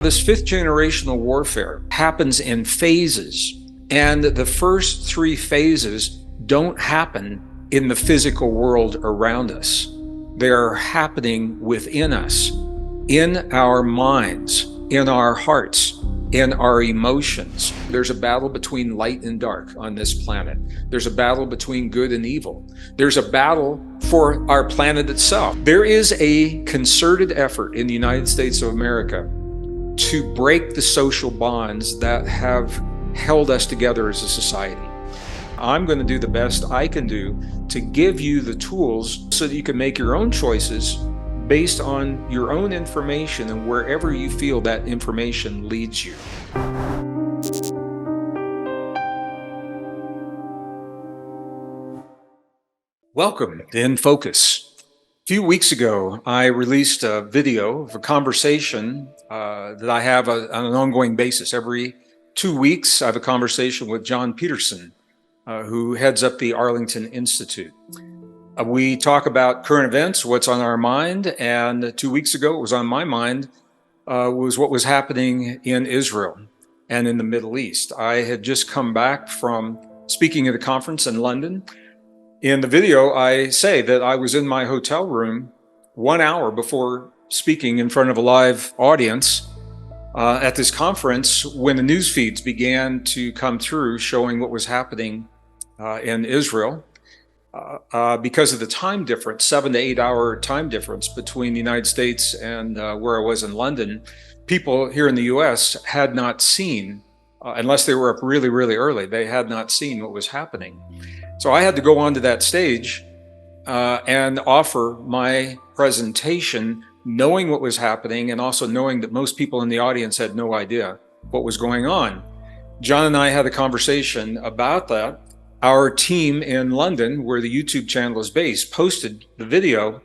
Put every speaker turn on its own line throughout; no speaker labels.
This fifth generational warfare happens in phases, and the first three phases don't happen in the physical world around us. They are happening within us, in our minds, in our hearts, in our emotions. There's a battle between light and dark on this planet. There's a battle between good and evil. There's a battle for our planet itself. There is a concerted effort in the United States of America to break the social bonds that have held us together as a society. I'm going to do the best I can do to give you the tools so that you can make your own choices based on your own information and wherever you feel that information leads you. Welcome to In Focus. A few weeks ago, I released a video of a conversation that I have on an ongoing basis. Every 2 weeks, I have a conversation with John Peterson, who heads up the Arlington Institute. We talk about current events, what's on our mind, and 2 weeks ago, what was on my mind was what was happening in Israel and in the Middle East. I had just come back from speaking at a conference in London. In the video, I say that I was in my hotel room 1 hour before speaking in front of a live audience at this conference when the news feeds began to come through showing what was happening in Israel. Because of the time difference, 7 to 8 hour time difference between the United States and where I was in London, people here in the US had not seen, unless they were up really, really early, they had not seen what was happening. So I had to go onto that stage and offer my presentation, knowing what was happening and also knowing that most people in the audience had no idea what was going on. John and I had a conversation about that. Our team in London, where the YouTube channel is based, posted the video.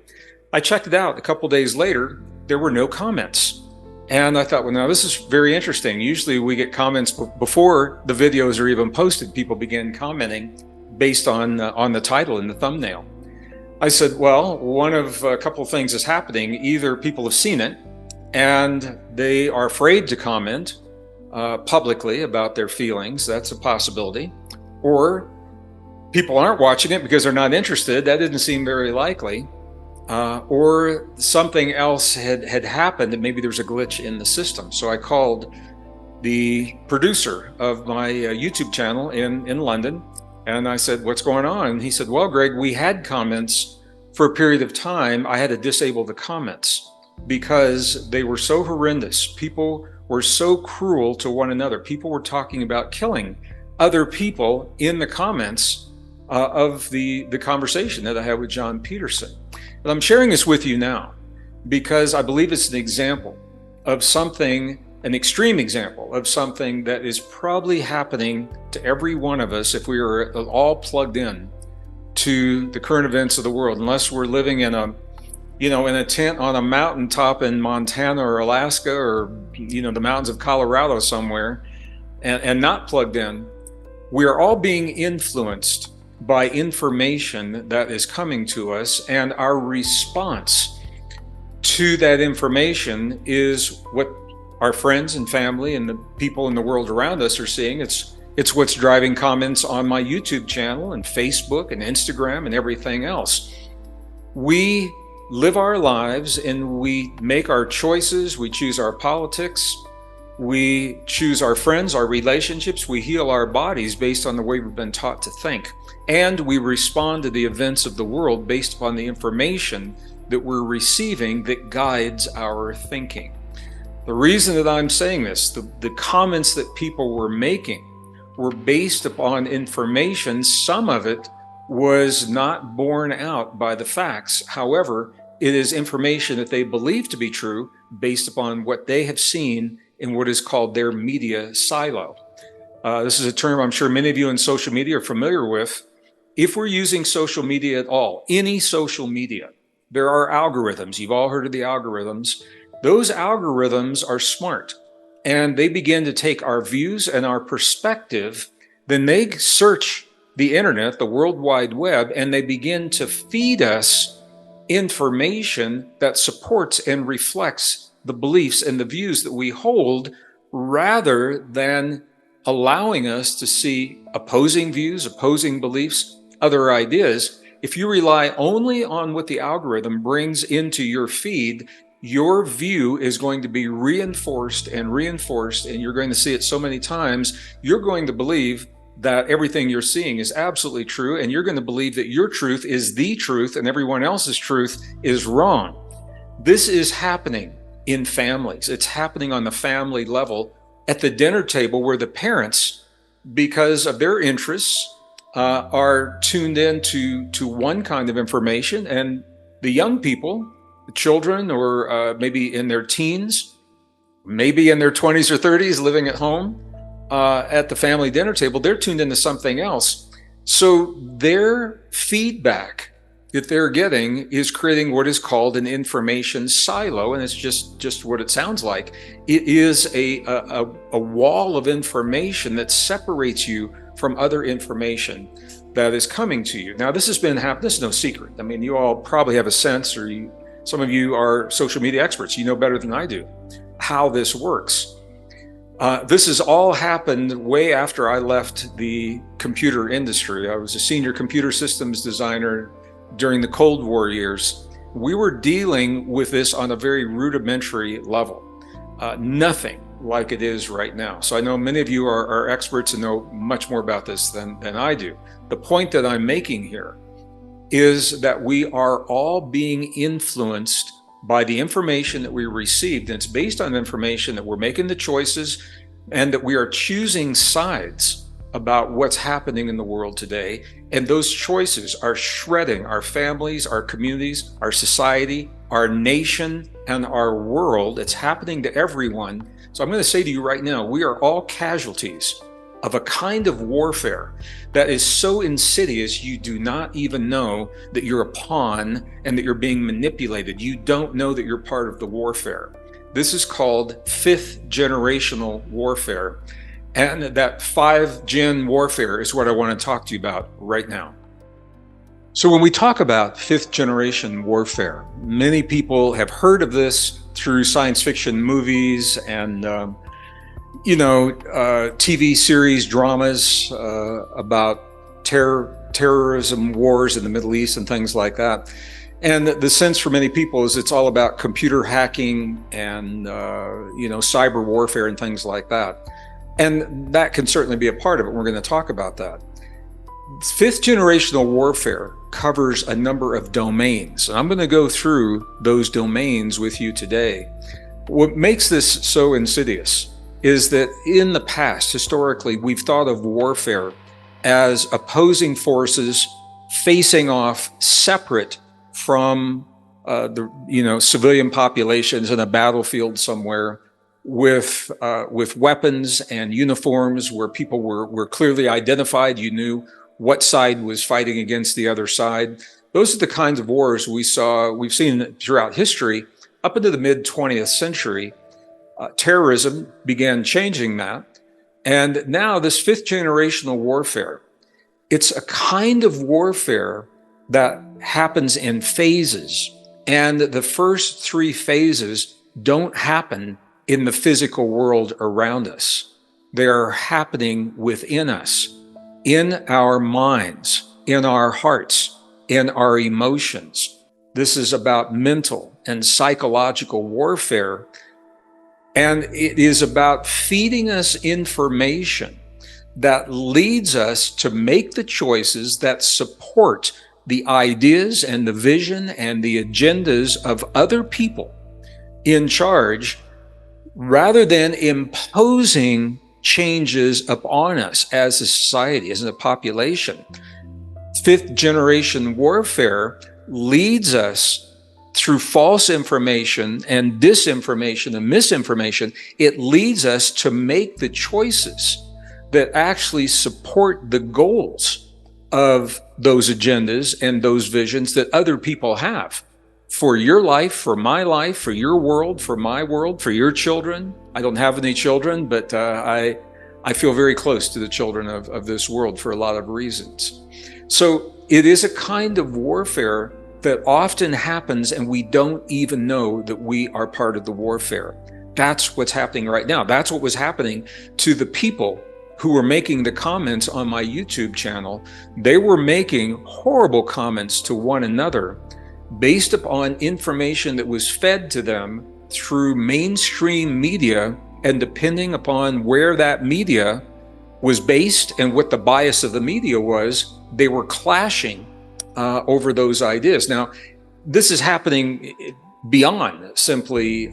I checked it out. A couple days later, there were no comments. And I thought, well, now this is very interesting. Usually we get comments before the videos are even posted. People begin commenting based on the title and the thumbnail. I said, well, one of a couple of things is happening. Either people have seen it and they are afraid to comment publicly about their feelings. That's a possibility. Or people aren't watching it because they're not interested. That didn't seem very likely. Or something else had happened and maybe there's a glitch in the system. So I called the producer of my YouTube channel in London. And I said, what's going on? And he said, well, Greg, we had comments for a period of time. I had to disable the comments because they were so horrendous. People were so cruel to one another. People were talking about killing other people in the comments of the conversation that I had with John Peterson. And I'm sharing this with you now because I believe it's an example of something, an extreme example of something that is probably happening to every one of us if we were all plugged in to the current events of the world, unless we're living in a tent on a mountaintop in Montana or Alaska or, the mountains of Colorado somewhere and not plugged in. We are all being influenced by information that is coming to us, and our response to that information is what our friends and family and the people in the world around us are seeing. It's what's driving comments on my YouTube channel and Facebook and Instagram and everything else. We live our lives and we make our choices. We choose our politics. We choose our friends, our relationships. We heal our bodies based on the way we've been taught to think. And we respond to the events of the world based upon the information that we're receiving that guides our thinking. The reason that I'm saying this, the comments that people were making were based upon information. Some of it was not borne out by the facts. However, it is information that they believe to be true based upon what they have seen in what is called their media silo. This is a term I'm sure many of you in social media are familiar with. If we're using social media at all, any social media, there are algorithms. You've all heard of the algorithms. Those algorithms are smart and they begin to take our views and our perspective. Then they search the internet, the World Wide Web, and they begin to feed us information that supports and reflects the beliefs and the views that we hold, rather than allowing us to see opposing views, opposing beliefs, other ideas. If you rely only on what the algorithm brings into your feed, your view is going to be reinforced and reinforced, and you're going to see it so many times, you're going to believe that everything you're seeing is absolutely true, and you're going to believe that your truth is the truth and everyone else's truth is wrong. This is happening in families. It's happening on the family level at the dinner table, where the parents, because of their interests, are tuned in to one kind of information, and the young people, the children, or maybe in their teens, maybe in their 20s or 30s, living at home at the family dinner table, they're tuned into something else. So their feedback that they're getting is creating what is called an information silo, and it's just what it sounds like. It is a wall of information that separates you from other information that is coming to you. Now, this has been happening. This is no secret. I mean, you all probably have a sense, or some of you are social media experts. You know better than I do how this works. This has all happened way after I left the computer industry. I was a senior computer systems designer during the Cold War years. We were dealing with this on a very rudimentary level, nothing like it is right now. So I know many of you are experts and know much more about this than I do. The point that I'm making here is that we are all being influenced by the information that we received, and it's based on information that we're making the choices, and that we are choosing sides about what's happening in the world today. And those choices are shredding our families, our communities, our society, our nation, and our world. It's happening to everyone. So I'm going to say to you right now, we are all casualties of a kind of warfare that is so insidious you do not even know that you're a pawn and that you're being manipulated. You don't know that you're part of the warfare. This is called fifth generational warfare. And that 5-gen warfare is what I want to talk to you about right now. So when we talk about fifth generation warfare, many people have heard of this through science fiction movies and TV series, dramas about terrorism wars in the Middle East and things like that. And the sense for many people is it's all about computer hacking and cyber warfare and things like that. And that can certainly be a part of it. We're going to talk about that. Fifth generational warfare covers a number of domains, and I'm going to go through those domains with you today. What makes this so insidious is that in the past, historically, we've thought of warfare as opposing forces facing off separate from the civilian populations in a battlefield somewhere with weapons and uniforms where people were clearly identified. You knew what side was fighting against the other side. Those are the kinds of wars we've seen throughout history up into the mid 20th century. Terrorism began changing that. And now this fifth generational warfare, it's a kind of warfare that happens in phases. And the first 3 phases don't happen in the physical world around us. They're happening within us, in our minds, in our hearts, in our emotions. This is about mental and psychological warfare. And it is about feeding us information that leads us to make the choices that support the ideas and the vision and the agendas of other people in charge, rather than imposing changes upon us as a society, as a population. Fifth generation warfare leads us through false information and disinformation and misinformation. It leads us to make the choices that actually support the goals of those agendas and those visions that other people have for your life, for my life, for your world, for my world, for your children. I don't have any children, but I feel very close to the children of this world for a lot of reasons. So it is a kind of warfare that often happens and we don't even know that we are part of the warfare. That's what's happening right now. That's what was happening to the people who were making the comments on my YouTube channel. They were making horrible comments to one another based upon information that was fed to them through mainstream media, and depending upon where that media was based and what the bias of the media was, they were clashing over those ideas. Now, this is happening beyond simply,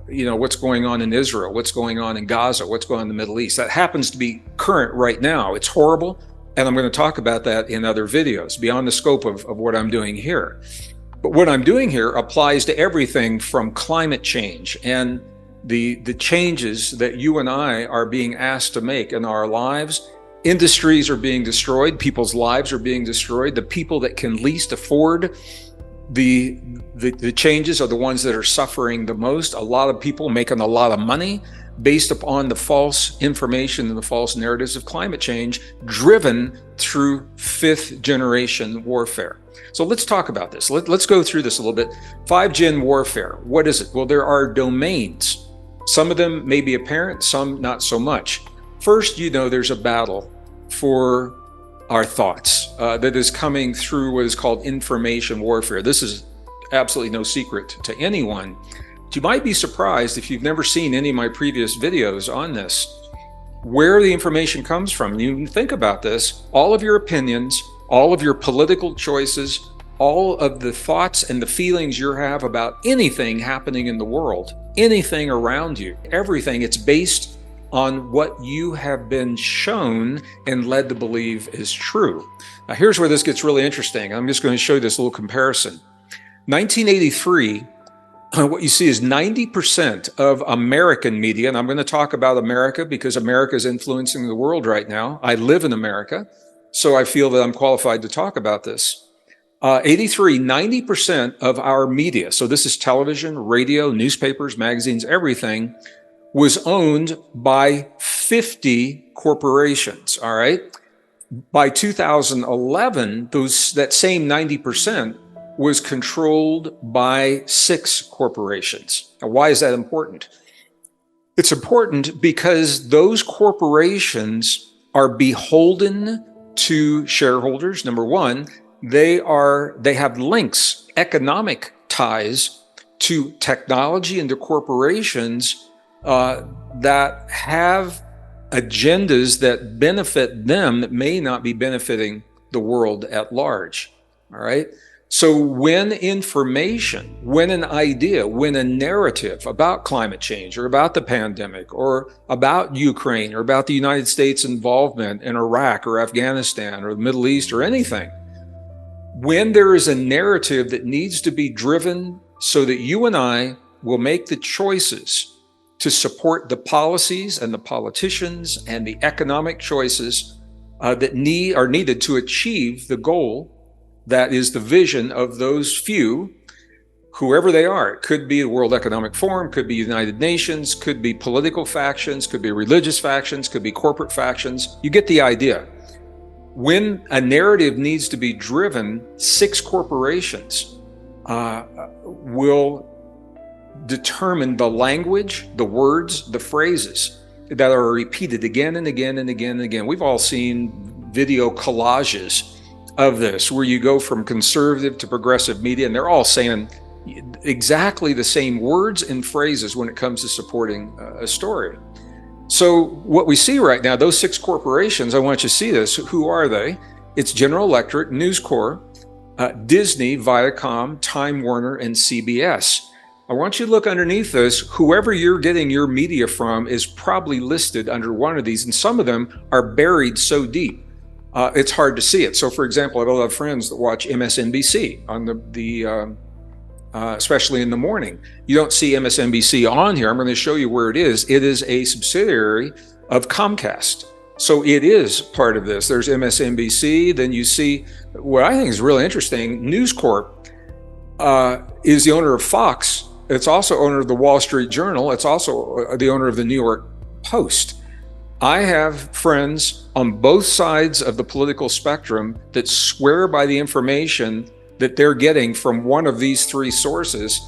what's going on in Israel, what's going on in Gaza, what's going on in the Middle East. That happens to be current right now. It's horrible, and I'm going to talk about that in other videos beyond the scope of what I'm doing here. But what I'm doing here applies to everything from climate change and the changes that you and I are being asked to make in our lives. Industries are being destroyed, people's lives are being destroyed. The people that can least afford the changes are the ones that are suffering the most. A lot of people making a lot of money based upon the false information and the false narratives of climate change, driven through fifth generation warfare. So let's talk about this. Let's go through this a little bit. 5Gen warfare, what is it? Well, there are domains. Some of them may be apparent, some not so much. First, there's a battle for our thoughts that is coming through what is called information warfare. This is absolutely no secret to anyone. But you might be surprised if you've never seen any of my previous videos on this, where the information comes from. You can think about this. All of your opinions, all of your political choices, all of the thoughts and the feelings you have about anything happening in the world, anything around you, everything, it's based on what you have been shown and led to believe is true. Now, here's where this gets really interesting. I'm just going to show you this little comparison. 1983, what you see is 90% of American media, and I'm going to talk about America because America is influencing the world right now. I live in America, so I feel that I'm qualified to talk about this. 90% of our media, so this is television, radio, newspapers, magazines, everything, was owned by 50 corporations, all right? By 2011, that same 90% was controlled by 6 corporations. Now, why is that important? It's important because those corporations are beholden to shareholders. Number one, they have links, economic ties to technology and to corporations that have agendas that benefit them that may not be benefiting the world at large. All right. So when information, when an idea, when a narrative about climate change or about the pandemic or about Ukraine or about the United States involvement in Iraq or Afghanistan or the Middle East or anything, when there is a narrative that needs to be driven so that you and I will make the choices to support the policies and the politicians and the economic choices that are needed to achieve the goal that is the vision of those few, whoever they are. It could be the World Economic Forum, could be United Nations, could be political factions, could be religious factions, could be corporate factions. You get the idea. When a narrative needs to be driven, 6 corporations will determine the language, the words, the phrases that are repeated again and again and again and again. We've all seen video collages of this, where you go from conservative to progressive media, and they're all saying exactly the same words and phrases when it comes to supporting a story. So what we see right now, those 6 corporations, I want you to see this. Who are they? It's General Electric, News Corp, Disney, Viacom, Time Warner, and CBS. I want you to look underneath this. Whoever you're getting your media from is probably listed under one of these, and some of them are buried so deep it's hard to see it. So, for example, I have a lot of friends that watch MSNBC on especially in the morning. You don't see MSNBC on here. I'm going to show you where it is. It is a subsidiary of Comcast. So it is part of this. There's MSNBC. Then you see what I think is really interesting. News Corp is the owner of Fox. It's also owner of the Wall Street Journal. It's also the owner of the New York Post. I have friends on both sides of the political spectrum that swear by the information that they're getting from one of these three sources.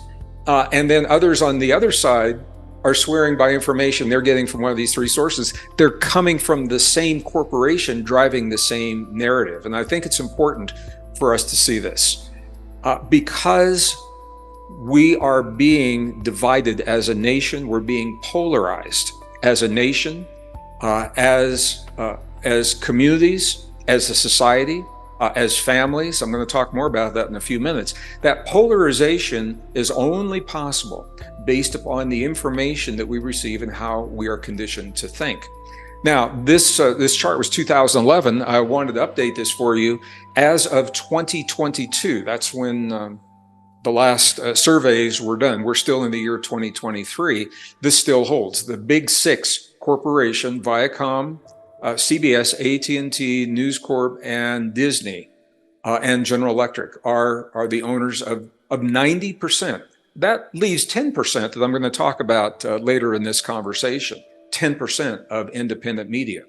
And then others on the other side are swearing by information they're getting from one of these three sources. They're coming from the same corporation driving the same narrative. And I think it's important for us to see this because we are being divided as a nation. We're being polarized as a nation, as communities, as a society, as families. I'm going to talk more about that in a few minutes. That polarization is only possible based upon the information that we receive and how we are conditioned to think. Now, this chart was 2011. I wanted to update this for you. As of 2022, that's when the last surveys were done. We're still in the year 2023. This still holds. The big six corporation, Viacom, CBS, AT&T, News Corp, and Disney, and General Electric are the owners of 90%. That leaves 10% that I'm going to talk about later in this conversation, 10% of independent media.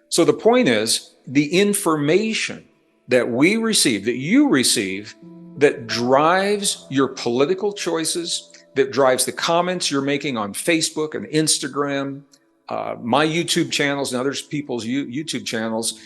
So the point is, the information that we receive, that you receive, that drives your political choices, that drives the comments you're making on Facebook and Instagram, my YouTube channels and other people's YouTube channels,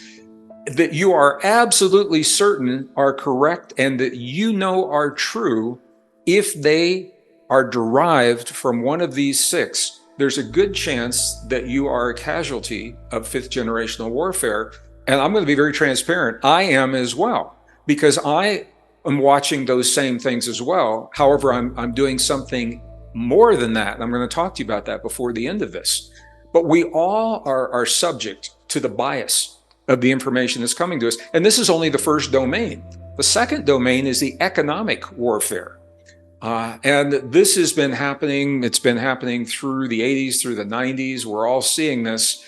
that you are absolutely certain are correct and that you know are true, if they are derived from one of these six, there's a good chance that you are a casualty of fifth generational warfare. And I'm going to be very transparent. I am as well, because I am watching those same things as well. However, I'm doing something more than that. And I'm going to talk to you about that before the end of this. But we all are subject to the bias of the information that's coming to us. And this is only the first domain. The second domain is the economic warfare. And this has been happening. It's been happening through the 80s, through the 90s. We're all seeing this.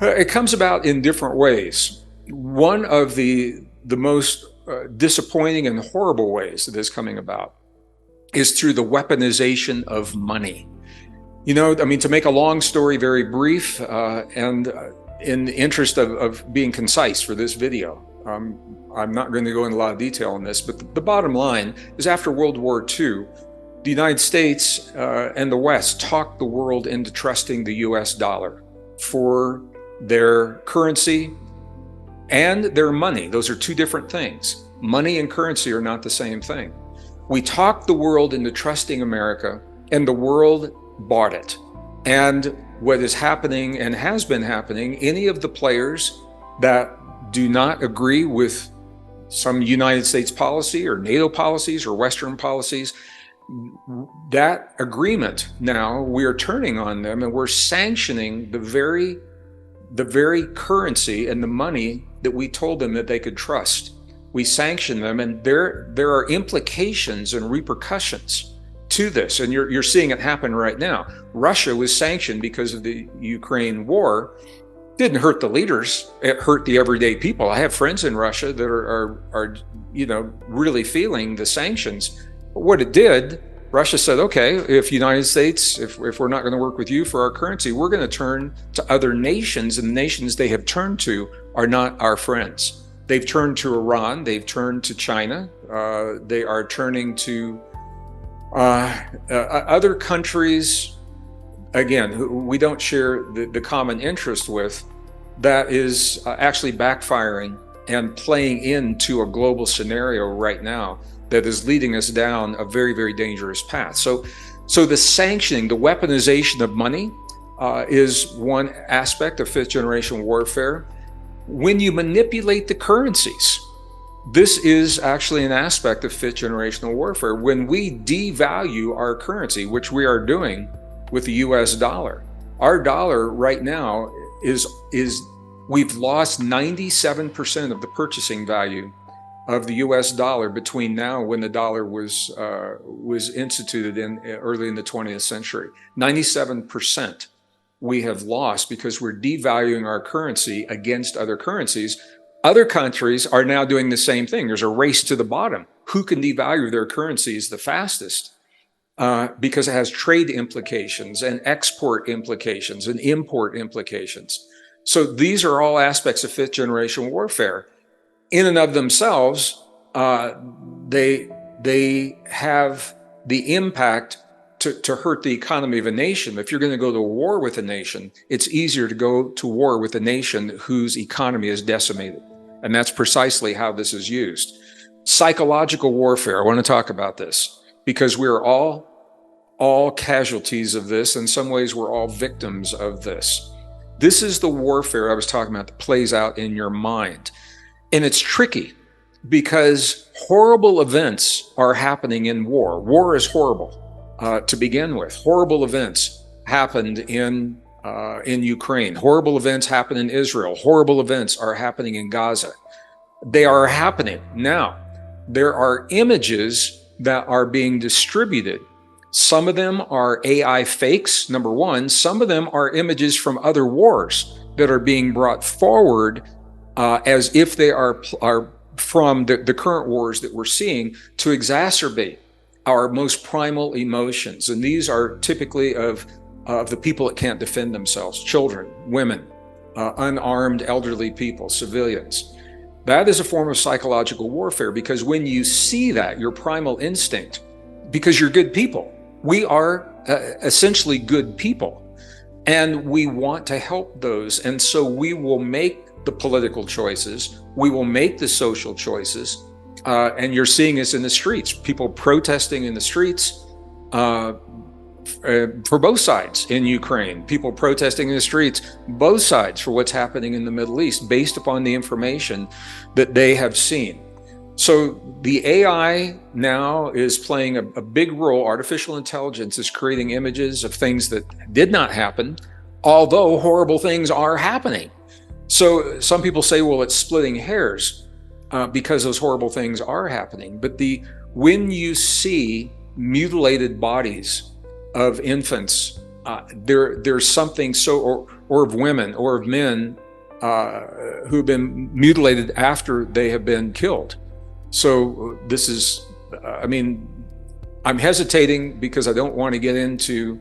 It comes about in different ways. One of the most disappointing and horrible ways that is coming about is through the weaponization of money. You know, I mean, to make a long story very brief, and in the interest of being concise for this video, I'm not going to go into a lot of detail on this, but the bottom line is, after World War II, the United States and the West talked the world into trusting the US dollar for their currency and their money. Those are two different things. Money and currency are not the same thing. We talked the world into trusting America, and the world bought it. And what is happening and has been happening, any of the players that do not agree with some United States policy or NATO policies or Western policies, that agreement, now we are turning on them and we're sanctioning the very currency and the money that we told them that they could trust. We sanction them, and there are implications and repercussions to this, and you're seeing it happen right now. Russia was sanctioned because of the Ukraine war. Didn't hurt the leaders, it hurt the everyday people. I have friends in Russia that are really feeling the sanctions. But what it did, Russia said, okay, if United States, if we're not going to work with you for our currency, we're going to turn to other nations, and the nations they have turned to are not our friends. They've turned to Iran, they've turned to China, they are turning to other countries, again, who we don't share the common interest with, that is actually backfiring and playing into a global scenario right now that is leading us down a very, very dangerous path. So the sanctioning, the weaponization of money is one aspect of fifth generation warfare. When you manipulate the currencies, this is actually an aspect of fifth generational warfare. When we devalue our currency, which we are doing with the US dollar, our dollar right now is we've lost 97% of the purchasing value of the US dollar between now and when the dollar was instituted early in the 20th century. 97% we have lost because we're devaluing our currency against other currencies. Other countries are now doing the same thing. There's a race to the bottom. Who can devalue their currencies the fastest? Because it has trade implications and export implications and import implications. So these are all aspects of fifth generation warfare. In and of themselves, they have the impact to hurt the economy of a nation. If you're going to go to war with a nation, it's easier to go to war with a nation whose economy is decimated. And that's precisely how this is used. Psychological warfare, I want to talk about this because we're all casualties of this. In some ways, we're all victims of this. This is the warfare I was talking about that plays out in your mind. And it's tricky because horrible events are happening in war. War is horrible to begin with. Horrible events happened in Ukraine. Horrible events happen in Israel. Horrible events are happening in Gaza. They are happening now. There are images that are being distributed. Some of them are AI fakes, number one. Some of them are images from other wars that are being brought forward as if they are from the current wars that we're seeing to exacerbate our most primal emotions. And these are typically of the people that can't defend themselves: children, women, unarmed elderly people, civilians. That is a form of psychological warfare, because when you see that, your primal instinct, because you're good people, we are essentially good people, and we want to help those. And so we will make the political choices, we will make the social choices, and you're seeing this in the streets, people protesting in the streets for both sides in Ukraine, people protesting in the streets, both sides, for what's happening in the Middle East, based upon the information that they have seen. So the AI now is playing a big role. Artificial intelligence is creating images of things that did not happen, although horrible things are happening. So some people say, well, it's splitting hairs because those horrible things are happening. But when you see mutilated bodies of infants, there's something or of women or of men who've been mutilated after they have been killed. So this is, I'm hesitating because I don't want to get into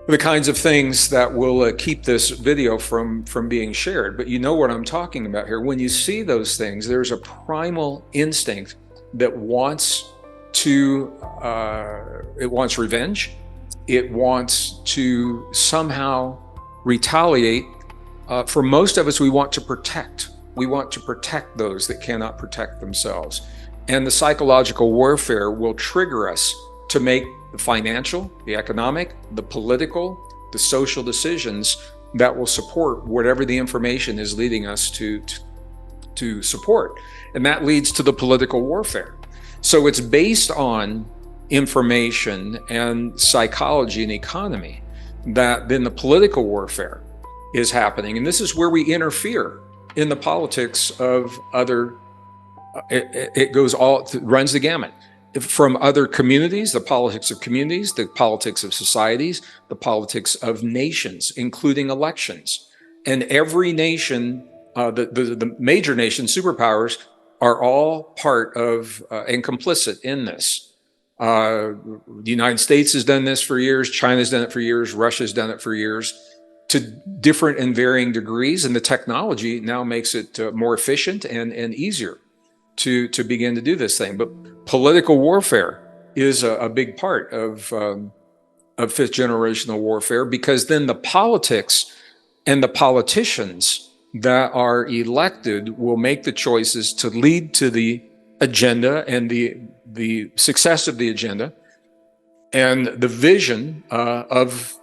the kinds of things that will keep this video from being shared. But you know what I'm talking about here. When you see those things, there's a primal instinct that wants it wants revenge. It wants to somehow retaliate. For most of us, we want to protect. We want to protect those that cannot protect themselves. And the psychological warfare will trigger us to make the financial, the economic, the political, the social decisions that will support whatever the information is leading us to support. And that leads to the political warfare. So it's based on information and psychology and economy that then the political warfare is happening. And this is where we interfere in the politics of other, it runs the gamut. From other communities, the politics of communities, the politics of societies, the politics of nations, including elections. And every nation, the major nations, superpowers, are all part of and complicit in this. The United States has done this for years, China's done it for years, Russia's done it for years, to different and varying degrees. And the technology now makes it more efficient and easier to begin to do this thing. But political warfare is a big part of fifth generational warfare, because then the politics and the politicians that are elected will make the choices to lead to the agenda and the success of the agenda and the vision of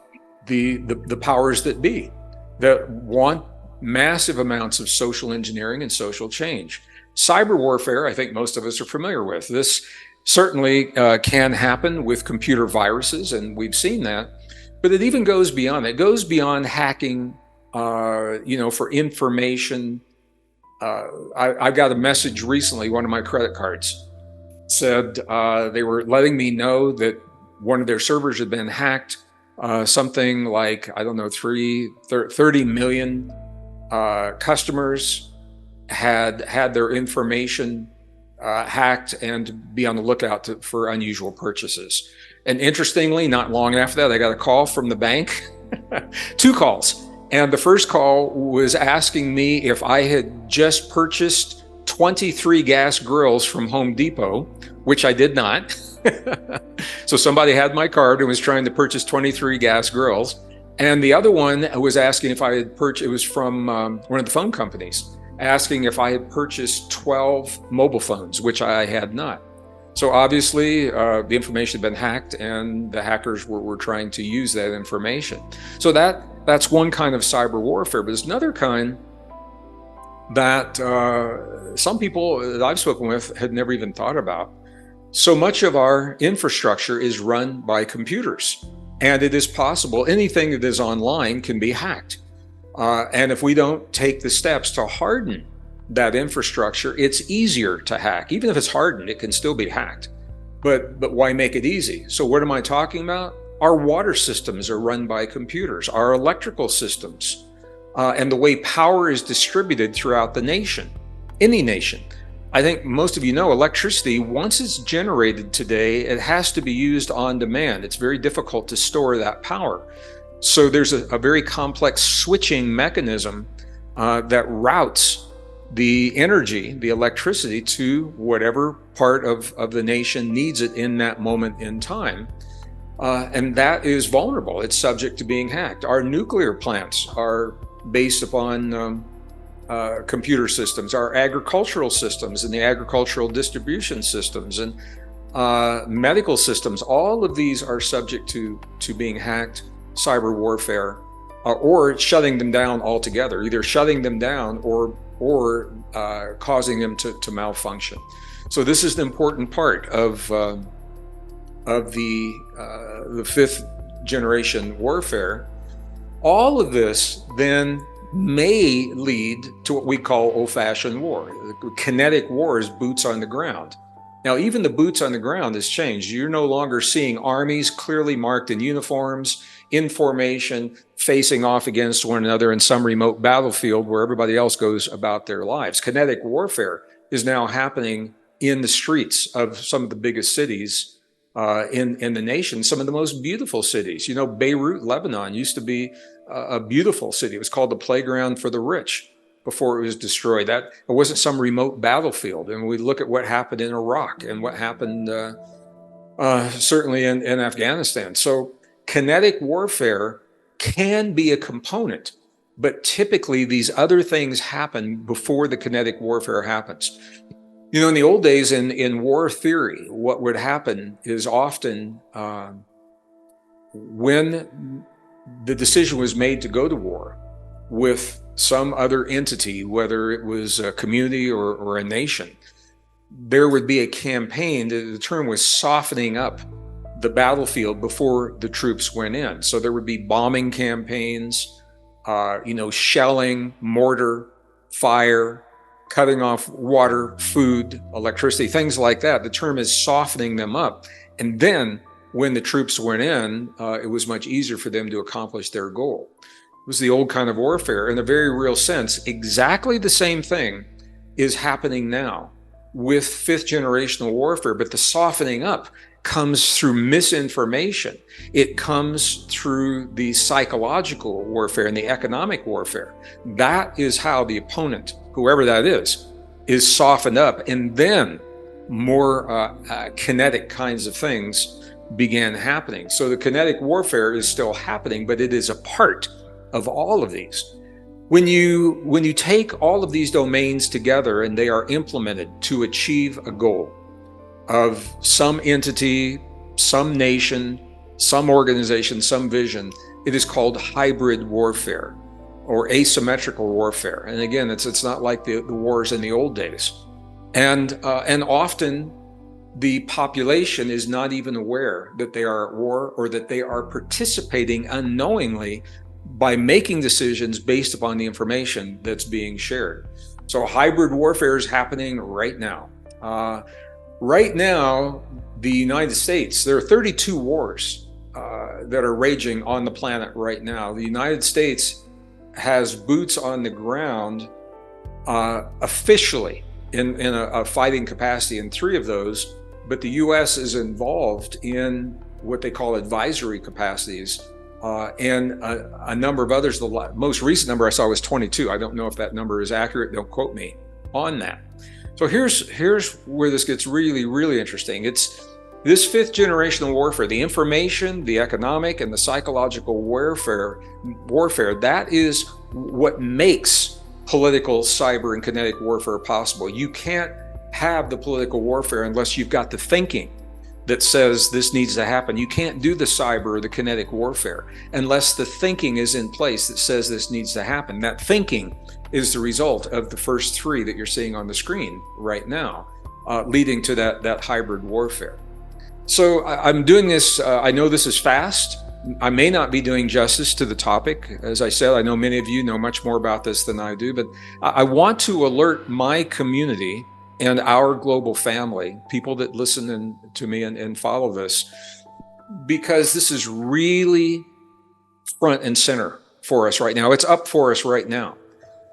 the powers that be, that want massive amounts of social engineering and social change. Cyber warfare, I think most of us are familiar with. This certainly can happen with computer viruses, and we've seen that, but it even goes beyond that. It goes beyond hacking, for information. I got a message recently, one of my credit cards said they were letting me know that one of their servers had been hacked. Something like, 30 million customers had their information hacked, and be on the lookout for unusual purchases. And interestingly, not long after that, I got a call from the bank, 2 calls. And the first call was asking me if I had just purchased 23 gas grills from Home Depot, which I did not. So somebody had my card and was trying to purchase 23 gas grills. And the other one was asking if I had purchased, it was from one of the phone companies, asking if I had purchased 12 mobile phones, which I had not. So obviously the information had been hacked and the hackers were trying to use that information. So that's one kind of cyber warfare, but there's another kind that some people that I've spoken with had never even thought about. So much of our infrastructure is run by computers, and it is possible anything that is online can be hacked. And if we don't take the steps to harden that infrastructure, it's easier to hack. Even if it's hardened, it can still be hacked. But why make it easy? So what am I talking about? Our water systems are run by computers, our electrical systems, and the way power is distributed throughout the nation, any nation. I think most of you know electricity, once it's generated today, it has to be used on demand. It's very difficult to store that power. So there's a very complex switching mechanism that routes the energy, the electricity, to whatever part of the nation needs it in that moment in time. And that is vulnerable. It's subject to being hacked. Our nuclear plants are based upon computer systems, our agricultural systems and the agricultural distribution systems and medical systems. All of these are subject to being hacked, cyber warfare, or shutting them down altogether, either shutting them down or causing them to malfunction. So this is an important part of the fifth generation warfare. All of this then may lead to what we call old-fashioned war. Kinetic war is boots on the ground. Now, even the boots on the ground has changed. You're no longer seeing armies clearly marked in uniforms, in formation, facing off against one another in some remote battlefield where everybody else goes about their lives. Kinetic warfare is now happening in the streets of some of the biggest cities in the nation, some of the most beautiful cities. You know, Beirut, Lebanon used to be a beautiful city. It was called the playground for the rich before it was destroyed. That it wasn't some remote battlefield. And we look at what happened in Iraq and what happened certainly in Afghanistan. So kinetic warfare can be a component, but typically these other things happen before the kinetic warfare happens. You know, in the old days in war theory, what would happen is often when the decision was made to go to war with some other entity, whether it was a community or a nation, there would be a campaign. The term was softening up the battlefield before the troops went in. So there would be bombing campaigns, shelling, mortar, fire, cutting off water, food, electricity, things like that. The term is softening them up. And then when the troops went in, it was much easier for them to accomplish their goal. It was the old kind of warfare. In a very real sense, exactly the same thing is happening now with fifth generational warfare, but the softening up comes through misinformation. It comes through the psychological warfare and the economic warfare. That is how the opponent, whoever that is softened up, and then more kinetic kinds of things began happening. So the kinetic warfare is still happening, but it is a part of all of these. When you take all of these domains together and they are implemented to achieve a goal of some entity, some nation, some organization, some vision, it is called hybrid warfare or asymmetrical warfare. And again, it's not like the wars in the old days. And often the population is not even aware that they are at war or that they are participating unknowingly by making decisions based upon the information that's being shared. So hybrid warfare is happening right now. Right now, the United States, there are 32 wars that are raging on the planet right now. The United States has boots on the ground officially in a fighting capacity in 3 of those, but the U.S. is involved in what they call advisory capacities and a number of others. The most recent number I saw was 22. I don't know if that number is accurate. Don't quote me on that. So here's where this gets really, really interesting. It's this fifth generational warfare, the information, the economic, and the psychological warfare, that is what makes political, cyber, and kinetic warfare possible. You can't have the political warfare unless you've got the thinking that says this needs to happen. You can't do the cyber or the kinetic warfare unless the thinking is in place that says this needs to happen. That thinking is the result of the first three that you're seeing on the screen right now, leading to that hybrid warfare. So I'm doing this, I know this is fast. I may not be doing justice to the topic. As I said, I know many of you know much more about this than I do, but I want to alert my community and our global family, people that listen to me and follow this, because this is really front and center for us right now. It's up for us right now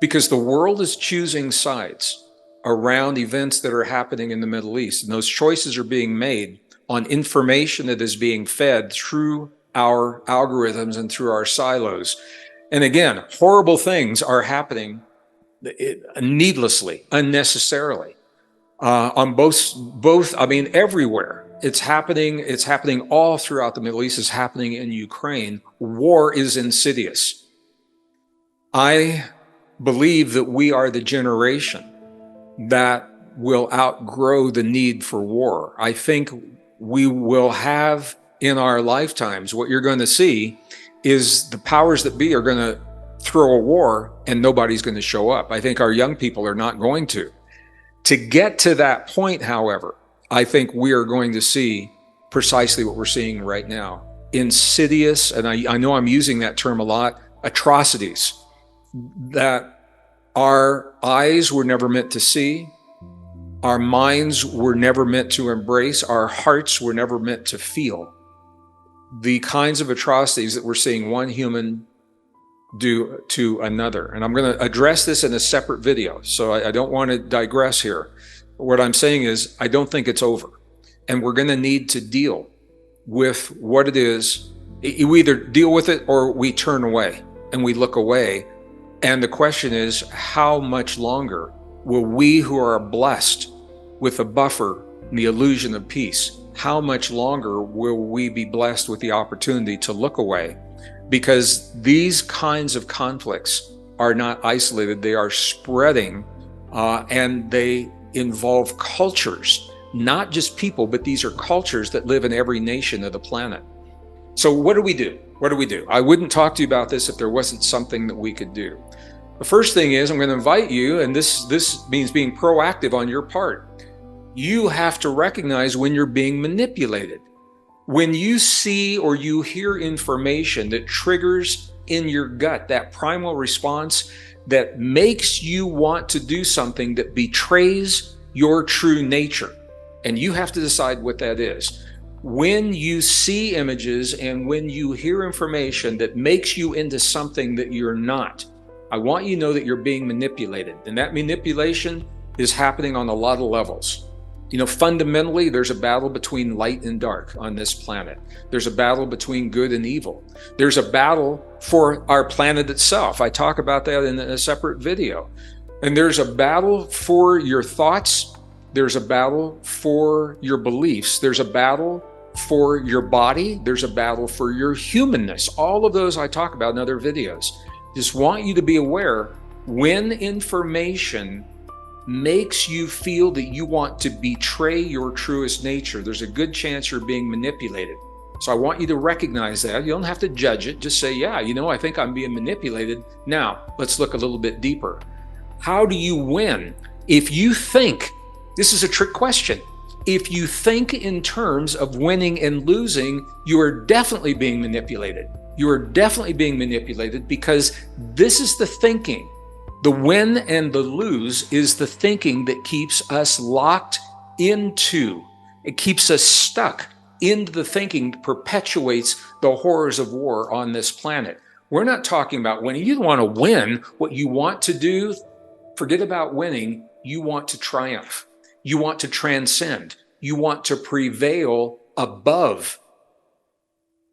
because the world is choosing sides around events that are happening in the Middle East. And those choices are being made on information that is being fed through our algorithms and through our silos. And again, horrible things are happening needlessly, unnecessarily. On both, I mean, everywhere. It's happening all throughout the Middle East. It's happening in Ukraine. War is insidious. I believe that we are the generation that will outgrow the need for war. I think we will have in our lifetimes, what you're going to see is the powers that be are going to throw a war and nobody's going to show up. I think our young people are not going to. To get to that point, however, I think we are going to see precisely what we're seeing right now. Insidious, and I know I'm using that term a lot, atrocities that our eyes were never meant to see, our minds were never meant to embrace, our hearts were never meant to feel. The kinds of atrocities that we're seeing one human do to another. And I'm going to address this in a separate video, so I don't want to digress here. What I'm saying is I don't think it's over. And we're going to need to deal with what it is. We either deal with it or we turn away and we look away. And the question is, how much longer will we who are blessed with a buffer and the illusion of peace, how much longer will we be blessed with the opportunity to look away? Because these kinds of conflicts are not isolated, they are spreading, and they involve cultures, not just people, but these are cultures that live in every nation of the planet. So what do we do? What do we do? I wouldn't talk to you about this if there wasn't something that we could do. The first thing is I'm going to invite you, and this means being proactive on your part. You have to recognize when you're being manipulated. When you see or you hear information that triggers in your gut that primal response that makes you want to do something that betrays your true nature, and you have to decide what that is. When you see images and when you hear information that makes you into something that you're not, I want you to know that you're being manipulated, and that manipulation is happening on a lot of levels. You know, fundamentally, there's a battle between light and dark on this planet. There's a battle between good and evil. There's a battle for our planet itself. I talk about that in a separate video. And there's a battle for your thoughts. There's a battle for your beliefs. There's a battle for your body. There's a battle for your humanness. All of those I talk about in other videos. Just want you to be aware when information makes you feel that you want to betray your truest nature, there's a good chance you're being manipulated. So I want you to recognize that. You don't have to judge it. Just say, yeah, you know, I think I'm being manipulated. Now, let's look a little bit deeper. How do you win? If you think, this is a trick question. If you think in terms of winning and losing, you are definitely being manipulated. You are definitely being manipulated because this is the thinking. The win and the lose is the thinking that keeps us locked into, it keeps us stuck into the thinking that perpetuates the horrors of war on this planet. We're not talking about winning. You don't want to win. What you want to do, forget about winning. You want to triumph. You want to transcend. You want to prevail above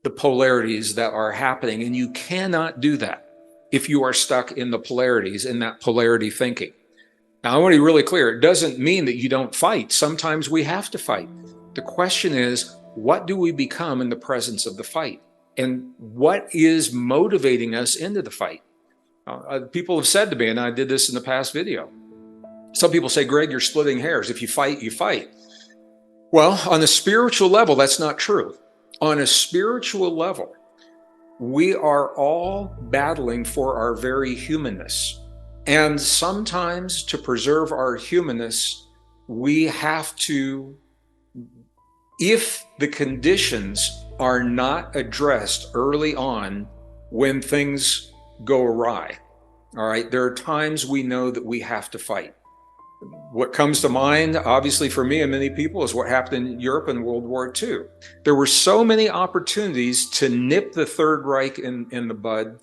the polarities that are happening. And you cannot do that if you are stuck in the polarities, in that polarity thinking. Now, I want to be really clear. It doesn't mean that you don't fight. Sometimes we have to fight. The question is, what do we become in the presence of the fight? And what is motivating us into the fight? People have said to me, and I did this in the past video, some people say, Greg, you're splitting hairs. If you fight, you fight. Well, on a spiritual level, that's not true. On a spiritual level, we are all battling for our very humanness. And sometimes to preserve our humanness, we have to, if the conditions are not addressed early on when things go awry, all right, there are times we know that we have to fight. What comes to mind, obviously for me and many people, is what happened in Europe in World War II. There were so many opportunities to nip the Third Reich in the bud,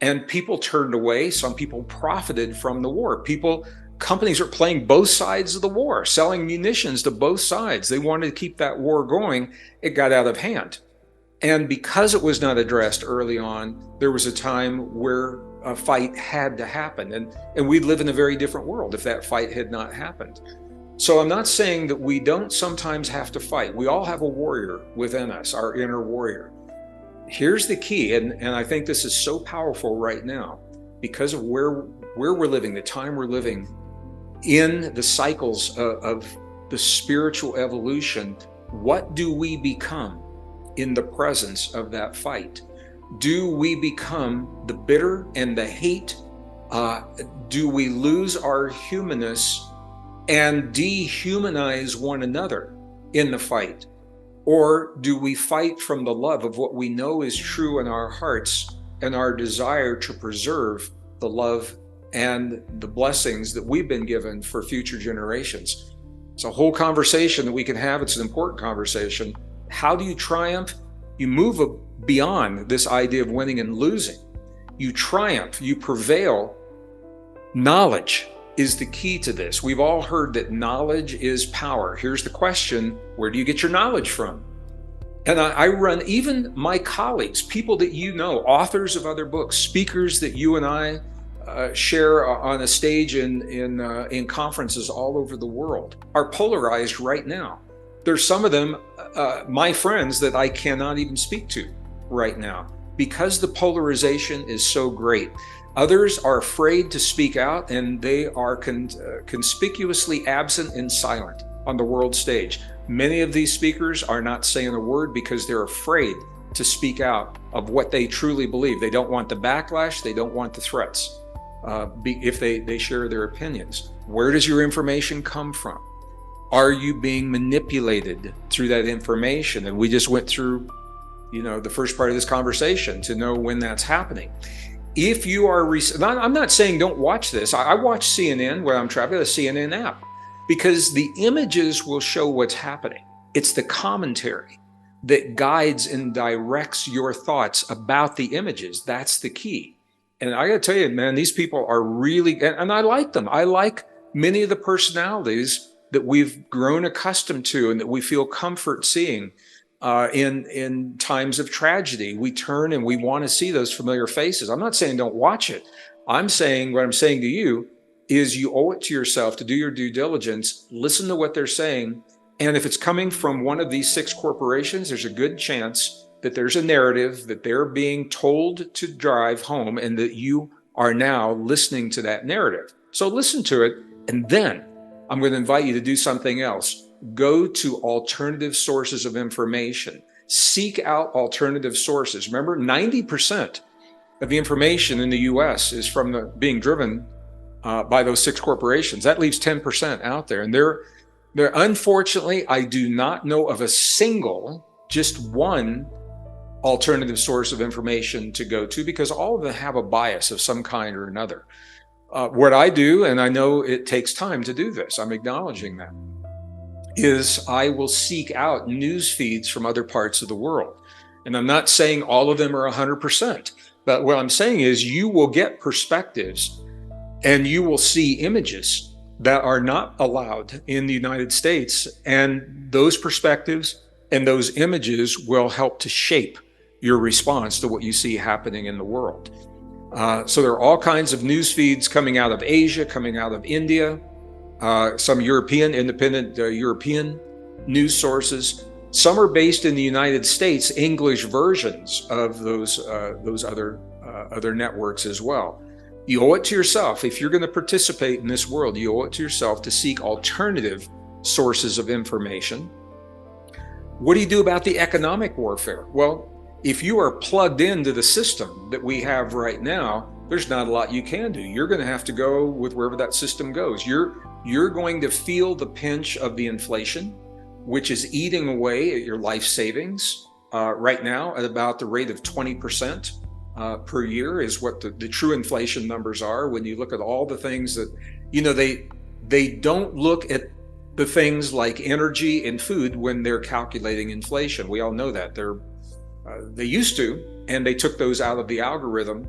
and people turned away. Some people profited from the war. Companies are playing both sides of the war, selling munitions to both sides. They wanted to keep that war going. It got out of hand. And because it was not addressed early on, there was a time where a fight had to happen. And we'd live in a very different world if that fight had not happened. So I'm not saying that we don't sometimes have to fight. We all have a warrior within us, our inner warrior. Here's the key, and I think this is so powerful right now, because of where we're living, the time we're living, in the cycles of the spiritual evolution. What do we become in the presence of that fight? Do we become the bitter and the hate? Do we lose our humanness and dehumanize one another in the fight? Or do we fight from the love of what we know is true in our hearts and our desire to preserve the love and the blessings that we've been given for future generations? It's a whole conversation that we can have. It's an important conversation. How do you triumph? You move beyond this idea of winning and losing. You triumph, you prevail. Knowledge is the key to this. We've all heard that knowledge is power. Here's the question: where do you get your knowledge from? And I run even my colleagues, people that you know, authors of other books, speakers that you and I share on a stage in conferences all over the world, are polarized right now. There's some of them, my friends, that I cannot even speak to right now because the polarization is so great. Others are afraid to speak out, and they are conspicuously absent and silent on the world stage. Many of these speakers are not saying a word because they're afraid to speak out of what they truly believe. They don't want the backlash. They don't want the threats if they share their opinions. Where does your information come from? Are you being manipulated through that information? And we just went through, the first part of this conversation to know when that's happening. If you are, I'm not saying don't watch this. I watch CNN when I'm traveling, the CNN app, because the images will show what's happening. It's the commentary that guides and directs your thoughts about the images. That's the key. And I got to tell you, man, these people are really, and I like them. I like many of the personalities that we've grown accustomed to and that we feel comfort seeing in times of tragedy. We turn and we want to see those familiar faces. I'm not saying don't watch it. I'm saying what I'm saying to you is you owe it to yourself to do your due diligence, listen to what they're saying. And if it's coming from one of these 6 corporations, there's a good chance that there's a narrative that they're being told to drive home and that you are now listening to that narrative. So listen to it, and then I'm going to invite you to do something else. Go to alternative sources of information. Seek out alternative sources. Remember, 90% of the information in the US is from being driven by those 6 corporations. That leaves 10% out there. And they're unfortunately, I do not know of a single, just one alternative source of information to go to, because all of them have a bias of some kind or another. What I do, and I know it takes time to do this, I'm acknowledging that, is I will seek out news feeds from other parts of the world. And I'm not saying all of them are 100%, but what I'm saying is you will get perspectives and you will see images that are not allowed in the United States. And those perspectives and those images will help to shape your response to what you see happening in the world. So there are all kinds of news feeds coming out of Asia, coming out of India, some independent European news sources. Some are based in the United States, English versions of those other networks as well. You owe it to yourself. If you're going to participate in this world, you owe it to yourself to seek alternative sources of information. What do you do about the economic warfare? Well, if you are plugged into the system that we have right now, there's not a lot you can do. You're going to have to go with wherever that system goes. You're going to feel the pinch of the inflation, which is eating away at your life savings right now at about the rate of 20% per year is what the true inflation numbers are. When you look at all the things that, they don't look at the things like energy and food when they're calculating inflation. We all know that. They used to, and they took those out of the algorithm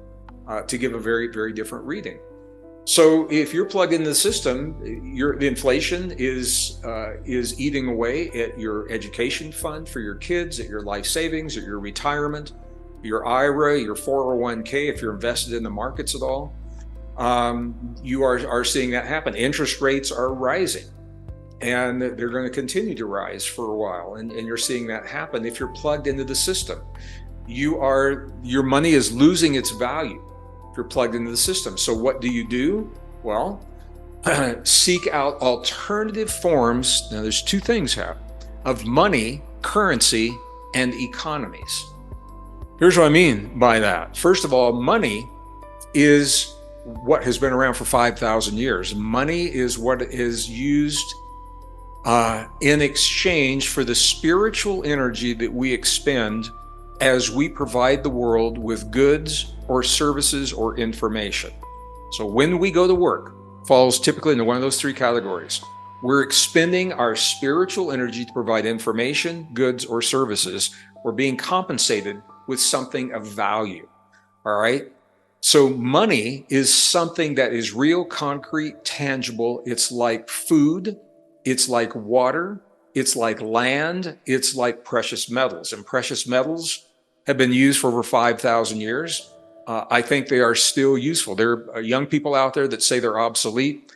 to give a very, very different reading. So if you're plugged into the system, the inflation is eating away at your education fund for your kids, at your life savings, at your retirement, your IRA, your 401k, if you're invested in the markets at all. You are seeing that happen. Interest rates are rising, and they're going to continue to rise for a while. And you're seeing that happen if you're plugged into the system. Your money is losing its value if you're plugged into the system. So what do? Well, seek out alternative forms. Now there's two things happen of money, currency, and economies. Here's what I mean by that. First of all, money is what has been around for 5,000 years. Money is what is used in exchange for the spiritual energy that we expend as we provide the world with goods or services or information. So when we go to work, falls typically into one of those three categories. We're expending our spiritual energy to provide information, goods, or services. We're being compensated with something of value. All right? So money is something that is real, concrete, tangible. It's like food. It's like water. It's like land. It's like precious metals. And precious metals have been used for over 5,000 years. I think they are still useful. There are young people out there that say they're obsolete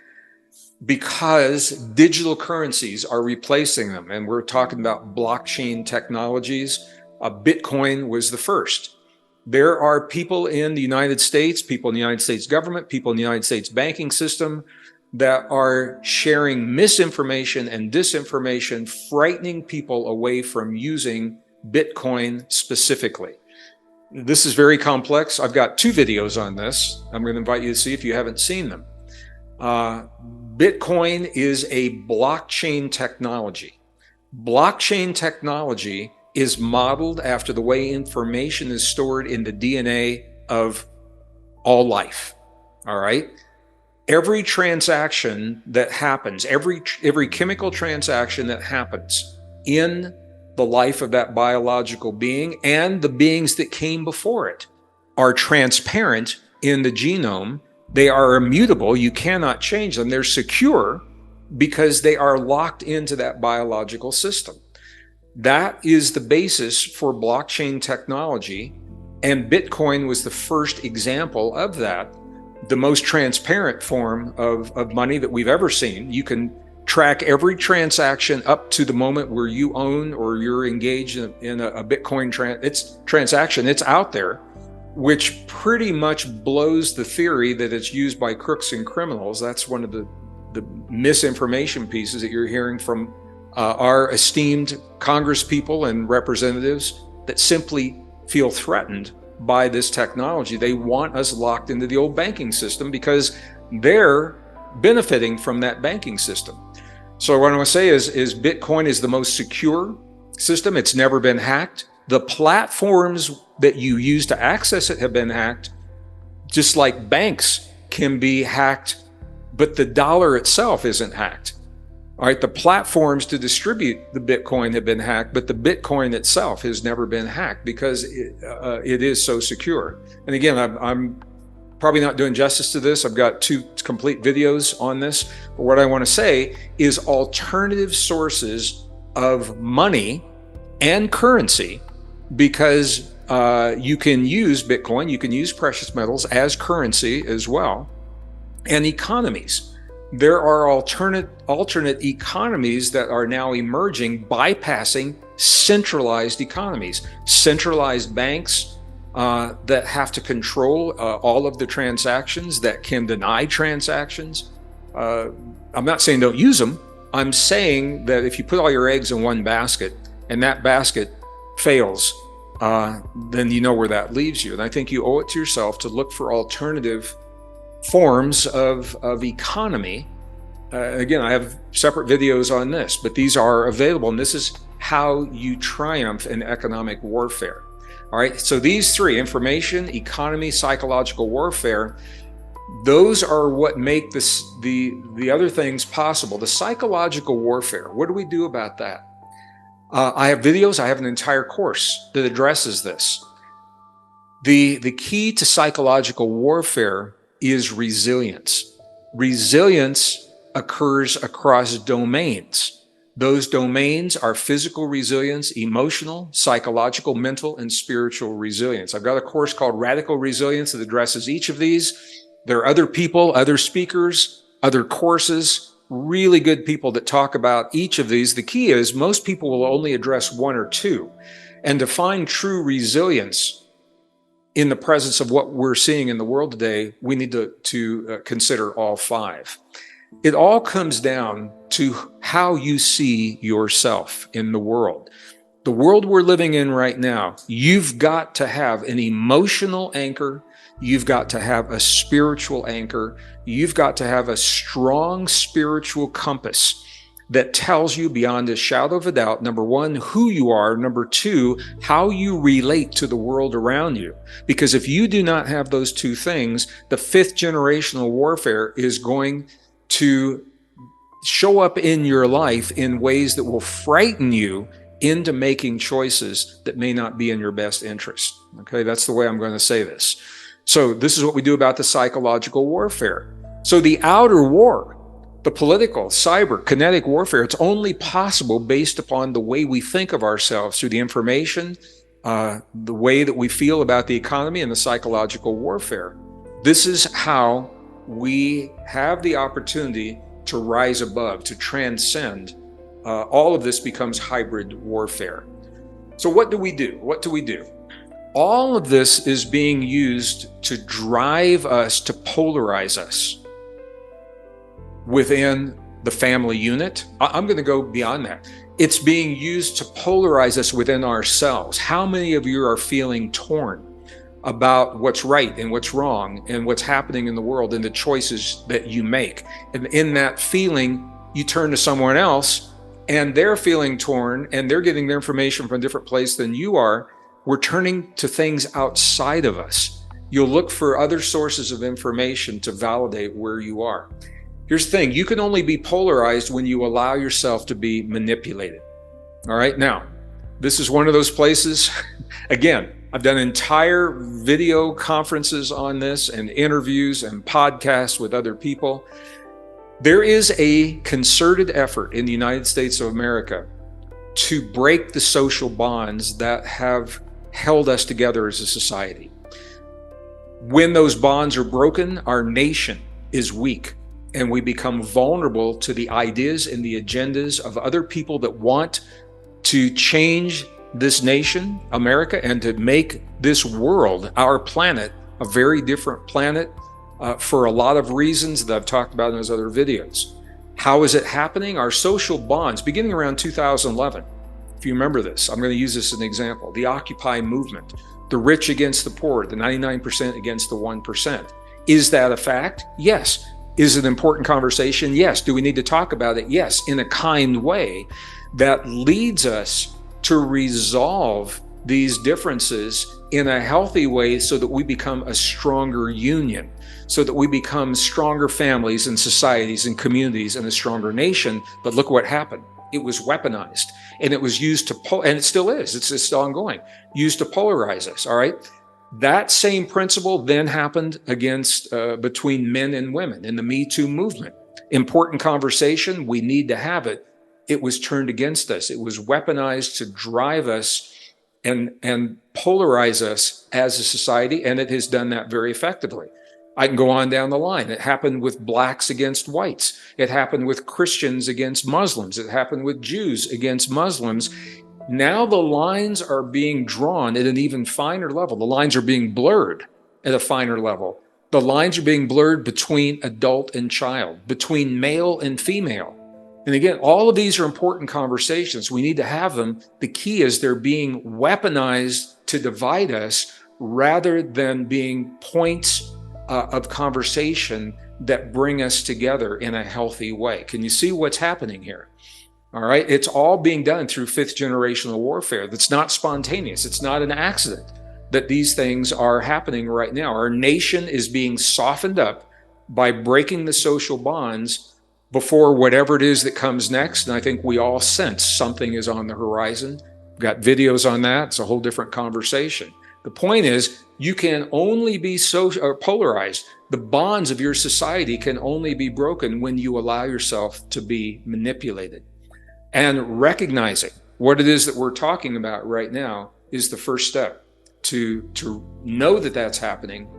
because digital currencies are replacing them. And we're talking about blockchain technologies. Bitcoin was the first. There are people in the United States, people in the United States government, people in the United States banking system that are sharing misinformation and disinformation, frightening people away from using Bitcoin specifically. This is very complex. I've got 2 videos on this. I'm going to invite you to see if you haven't seen them. Bitcoin is a blockchain technology. Blockchain technology is modeled after the way information is stored in the DNA of all life. All right? Every transaction that happens, every chemical transaction that happens in the life of that biological being and the beings that came before it are transparent in the genome. They are immutable. You cannot change them. They're secure because they are locked into that biological system. That is the basis for blockchain technology, and Bitcoin was the first example of that, the most transparent form of money that we've ever seen. You can track every transaction up to the moment where you own or you're engaged in a Bitcoin transaction. It's out there, which pretty much blows the theory that it's used by crooks and criminals. That's one of the misinformation pieces that you're hearing from our esteemed Congress people and representatives that simply feel threatened by this technology. They want us locked into the old banking system because they're benefiting from that banking system. So what I want to say is Bitcoin is the most secure system. It's never been hacked. The platforms that you use to access it have been hacked, just like banks can be hacked, but the dollar itself isn't hacked. All right, the platforms to distribute the Bitcoin have been hacked, but the Bitcoin itself has never been hacked because it is so secure. And again, I'm probably not doing justice to this. I've got 2 complete videos on this. But what I want to say is alternative sources of money and currency, because you can use Bitcoin, you can use precious metals as currency as well, and economies. There are alternate economies that are now emerging, bypassing centralized economies, centralized banks that have to control all of the transactions, that can deny transactions. I'm not saying don't use them. I'm saying that if you put all your eggs in one basket and that basket fails, then you know where that leaves you. And I think you owe it to yourself to look for alternative forms of economy. Again, I have separate videos on this, but these are available, and this is how you triumph in economic warfare. All right, so these three: information, economy, psychological warfare, those are what make this the other things possible. The psychological warfare, what do we do about that? I have videos, I have an entire course that addresses this. The key to psychological warfare is resilience. Resilience occurs across domains. Those domains are physical resilience, emotional, psychological, mental, and spiritual resilience. I've got a course called Radical Resilience that addresses each of these. There are other people, other speakers, other courses, really good people that talk about each of these. The key is most people will only address one or two. And to find true resilience in the presence of what we're seeing in the world today, we need to consider all five. It all comes down to how you see yourself in the world. The world we're living in right now, you've got to have an emotional anchor. You've got to have a spiritual anchor. You've got to have a strong spiritual compass that tells you beyond a shadow of a doubt, number one, who you are, number two, how you relate to the world around you. Because if you do not have those two things, the fifth generational warfare is going to show up in your life in ways that will frighten you into making choices that may not be in your best interest. Okay, that's the way I'm going to say this. So this is what we do about the psychological warfare. So the outer war, the political, cyber, kinetic warfare, it's only possible based upon the way we think of ourselves through the information, the way that we feel about the economy, and the psychological warfare. This is how we have the opportunity to rise above, to transcend. All of this becomes hybrid warfare. So what do we do? What do we do? All of this is being used to drive us, to polarize us within the family unit. I'm going to go beyond that. It's being used to polarize us within ourselves. How many of you are feeling torn about what's right and what's wrong and what's happening in the world and the choices that you make? And in that feeling, you turn to someone else and they're feeling torn and they're getting their information from a different place than you are. We're turning to things outside of us. You'll look for other sources of information to validate where you are. Here's the thing, you can only be polarized when you allow yourself to be manipulated. All right, now, this is one of those places, again, I've done entire video conferences on this and interviews and podcasts with other people. There is a concerted effort in the United States of America to break the social bonds that have held us together as a society. When those bonds are broken, our nation is weak and we become vulnerable to the ideas and the agendas of other people that want to change this nation, America, and to make this world, our planet, a very different planet for a lot of reasons that I've talked about in those other videos. How is it happening? Our social bonds, beginning around 2011, if you remember this, I'm going to use this as an example. The Occupy movement, the rich against the poor, the 99% against the 1%. Is that a fact? Yes. Is it an important conversation? Yes. Do we need to talk about it? Yes, in a kind way that leads us to resolve these differences in a healthy way so that we become a stronger union, so that we become stronger families and societies and communities and a stronger nation. But look what happened. It was weaponized and it was used to, and it still is, it's still ongoing, used to polarize us, all right? That same principle then happened against between men and women in the Me Too movement. Important conversation, we need to have it. It was turned against us. It was weaponized to drive us and polarize us as a society, and it has done that very effectively. I can go on down the line. It happened with blacks against whites. It happened with Christians against Muslims. It happened with Jews against Muslims. Now the lines are being drawn at an even finer level. The lines are being blurred at a finer level. The lines are being blurred between adult and child, between male and female. And again, all of these are important conversations. We need to have them. The key is they're being weaponized to divide us rather than being points of conversation that bring us together in a healthy way. Can you see what's happening here? All right. It's all being done through fifth generational warfare. That's not spontaneous. It's not an accident that these things are happening right now. Our nation is being softened up by breaking the social bonds before whatever it is that comes next. And I think we all sense something is on the horizon. We've got videos on that. It's a whole different conversation. The point is, you can only be polarized. The bonds of your society can only be broken when you allow yourself to be manipulated. And recognizing what it is that we're talking about right now is the first step to know that that's happening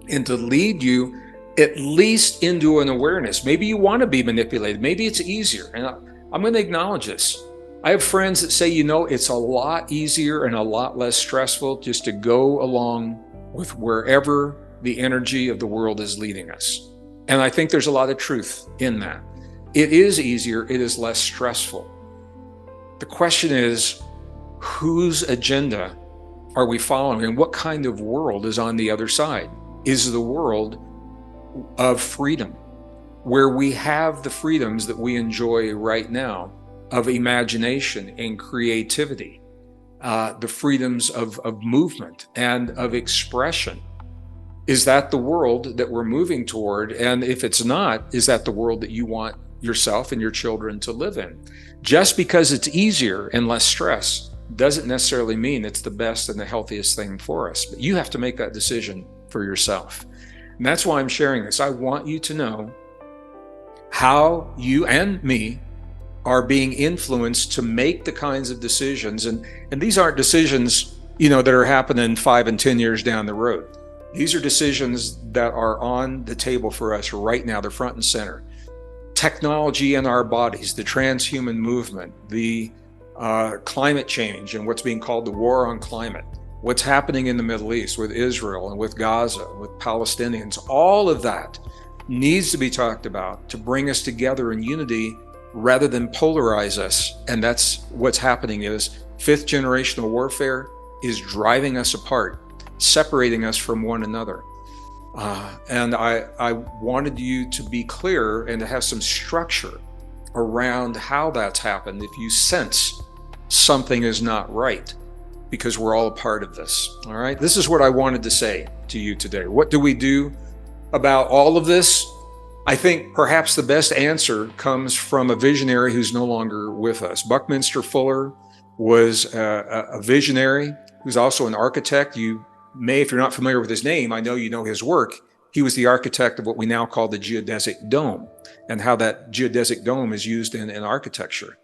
and to lead you at least into an awareness. Maybe you want to be manipulated. Maybe it's easier. And I'm going to acknowledge this. I have friends that say, it's a lot easier and a lot less stressful just to go along with wherever the energy of the world is leading us. And I think there's a lot of truth in that. It is easier, it is less stressful. The question is, whose agenda are we following, and what kind of world is on the other side? Is the world of freedom, where we have the freedoms that we enjoy right now of imagination and creativity, the freedoms of movement and of expression? Is that the world that we're moving toward? And if it's not, is that the world that you want yourself and your children to live in? Just because it's easier and less stress doesn't necessarily mean it's the best and the healthiest thing for us. But you have to make that decision for yourself. And that's why I'm sharing this. I want you to know how you and me are being influenced to make the kinds of decisions. And these aren't decisions, that are happening 5 and 10 years down the road. These are decisions that are on the table for us right now. They're front and center. Technology in our bodies, the transhuman movement, the climate change and what's being called the war on climate, what's happening in the Middle East with Israel and with Gaza, with Palestinians, all of that needs to be talked about to bring us together in unity rather than polarize us. And that's what's happening is fifth generational warfare is driving us apart, separating us from one another. And I wanted you to be clear and to have some structure around how that's happened if you sense something is not right, because we're all a part of this. All right. This is what I wanted to say to you today. What do we do about all of this? I think perhaps the best answer comes from a visionary who's no longer with us. Buckminster Fuller was a visionary who's also an architect. You may, if you're not familiar with his name, I know you know his work. He was the architect of what we now call the geodesic dome and how that geodesic dome is used in architecture.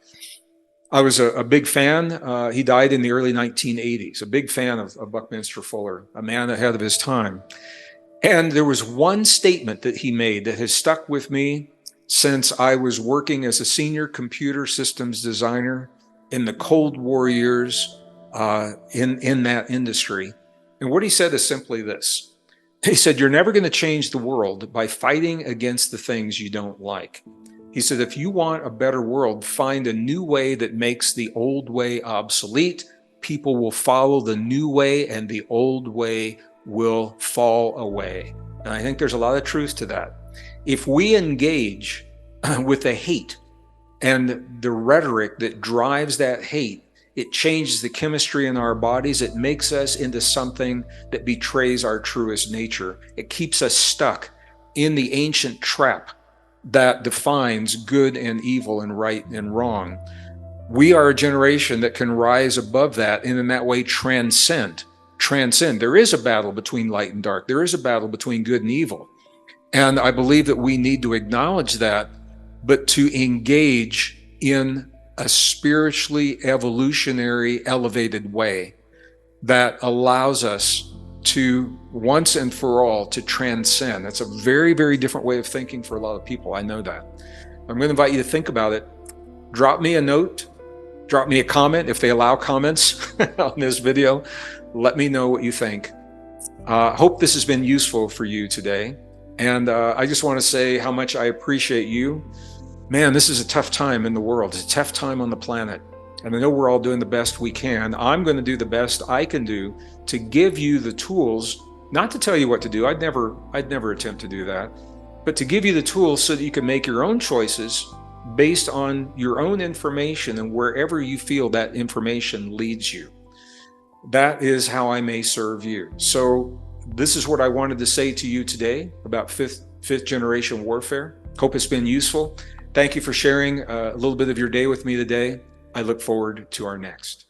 I was a big fan. He died in the early 1980s, a big fan of Buckminster Fuller, a man ahead of his time. And there was one statement that he made that has stuck with me since I was working as a senior computer systems designer in the Cold War years in that industry. And what he said is simply this. He said, "You're never going to change the world by fighting against the things you don't like." He said, "If you want a better world, find a new way that makes the old way obsolete. People will follow the new way and the old way will fall away." And I think there's a lot of truth to that. If we engage with the hate and the rhetoric that drives that hate, it changes the chemistry in our bodies. It makes us into something that betrays our truest nature. It keeps us stuck in the ancient trap that defines good and evil and right and wrong. We are a generation that can rise above that and in that way transcend. There is a battle between light and dark. There is a battle between good and evil. And I believe that we need to acknowledge that, but to engage in a spiritually evolutionary, elevated way that allows us to once and for all to transcend. That's a very, very different way of thinking for a lot of people. I know that. I'm going to invite you to think about it. Drop me a note, drop me a comment if they allow comments on this video. Let me know what you think. Hope this has been useful for you today. And I just want to say how much I appreciate you. Man, this is a tough time in the world. It's a tough time on the planet. And I know we're all doing the best we can. I'm going to do the best I can do to give you the tools, not to tell you what to do. I'd never attempt to do that, but to give you the tools so that you can make your own choices based on your own information and wherever you feel that information leads you. That is how I may serve you. So this is what I wanted to say to you today about fifth generation warfare. Hope it's been useful. Thank you for sharing a little bit of your day with me today. I look forward to our next.